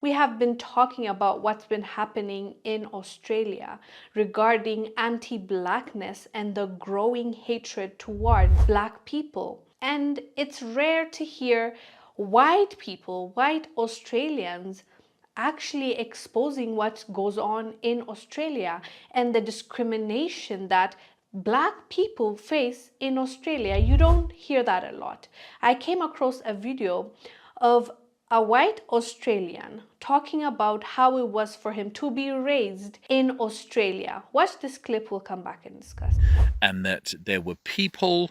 We have been talking about what's been happening in Australia regarding anti-blackness and the growing hatred toward black people. And it's rare to hear white people, white Australians, actually exposing what goes on in Australia and the discrimination that black people face in Australia. You don't hear that a lot. I came across a video of a white Australian talking about how it was for him to be raised in Australia. Watch this clip, we'll come back and discuss. And that there were people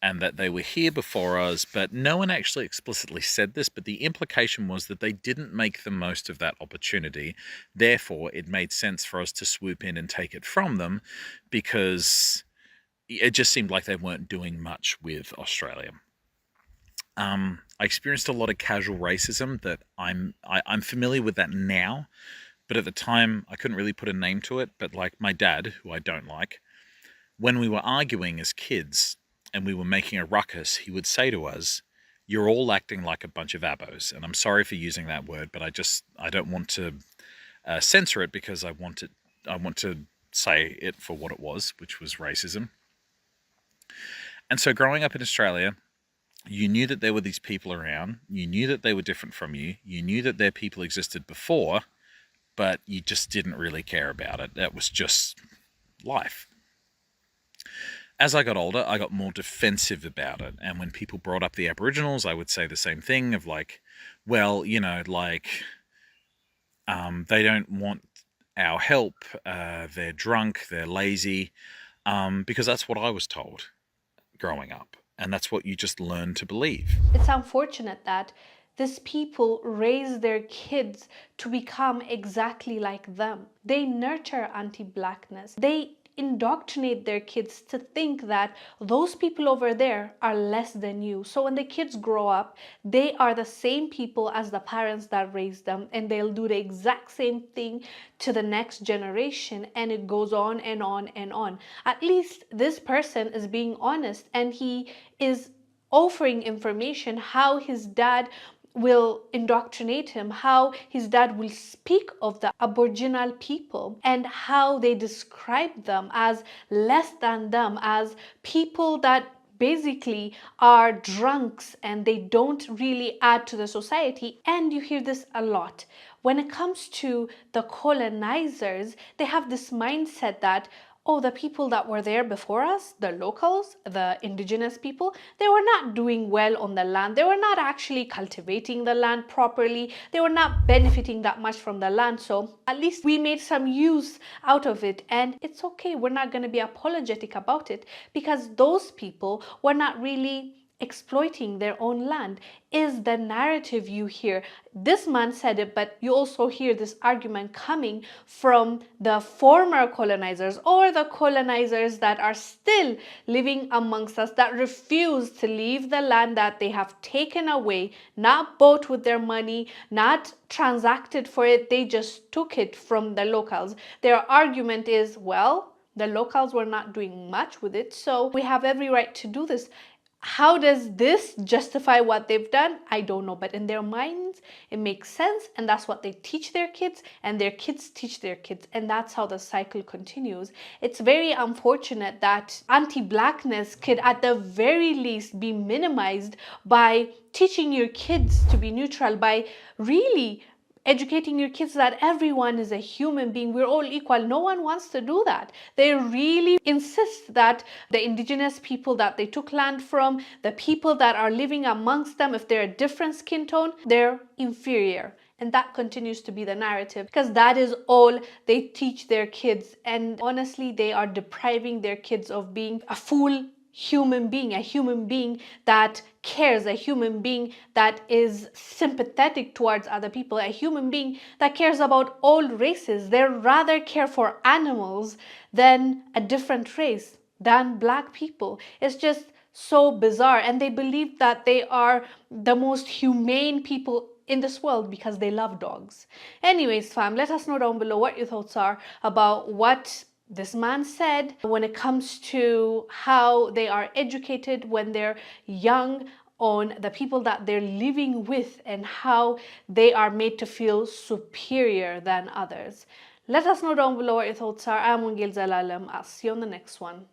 and that they were here before us, but no one actually explicitly said this, but the implication was that they didn't make the most of that opportunity. Therefore, it made sense for us to swoop in and take it from them, because it just seemed like they weren't doing much with Australia. I experienced a lot of casual racism that I'm familiar with that now, but at the time I couldn't really put a name to it. But like my dad, who I don't like, when we were arguing as kids and we were making a ruckus, he would say to us, "You're all acting like a bunch of abos." And I'm sorry for using that word, but I don't want to censor it, because I want to say it for what it was, which was racism. And so growing up in Australia, you knew that there were these people around, you knew that they were different from you, you knew that their people existed before, but you just didn't really care about it. That was just life. As I got older, I got more defensive about it. And when people brought up the Aboriginals, I would say the same thing of like, well, they don't want our help, they're drunk, they're lazy, because that's what I was told growing up. And that's what you just learn to believe. It's unfortunate that these people raise their kids to become exactly like them. They nurture anti-blackness. They indoctrinate their kids to think that those people over there are less than you. So when the kids grow up, they are the same people as the parents that raised them, and they'll do the exact same thing to the next generation, and it goes on and on and on. At least this person is being honest, and he is offering information how his dad will indoctrinate him, how his dad will speak of the Aboriginal people and how they describe them as less than them, as people that basically are drunks and they don't really add to the society. And you hear this a lot. When it comes to the colonizers, they have this mindset that, oh, the people that were there before us, the locals, the indigenous people, they were not doing well on the land. They were not actually cultivating the land properly. They were not benefiting that much from the land. So at least we made some use out of it. And it's okay. We're not going to be apologetic about it, because those people were not really exploiting their own land, is the narrative you hear. This man said it, but you also hear this argument coming from the former colonizers or the colonizers that are still living amongst us, that refuse to leave the land that they have taken away, not bought with their money, not transacted for it, they just took it from the locals. Their argument is, well, the locals were not doing much with it, so we have every right to do this. How does this justify what they've done? I don't know, but in their minds, it makes sense, and that's what they teach their kids, and their kids teach their kids, and that's how the cycle continues. It's very unfortunate that anti-blackness could at the very least be minimized by teaching your kids to be neutral, by really educating your kids that everyone is a human being, we're all equal. No one wants to do that. They really insist that the indigenous people that they took land from, the people that are living amongst them, if they're a different skin tone, they're inferior. And that continues to be the narrative, because that is all they teach their kids. And honestly, they are depriving their kids of being a full human being, a human being that cares, a human being that is sympathetic towards other people, a human being that cares about all races. They rather care for animals than a different race, than black people. It's just so bizarre. And they believe that they are the most humane people in this world because they love dogs. Anyways, fam, let us know down below what your thoughts are about what this man said when it comes to how they are educated when they're young on the people that they're living with and how they are made to feel superior than others. Let us know down below what your thoughts are. I'm Wongel Zelalem. I'll see you on the next one.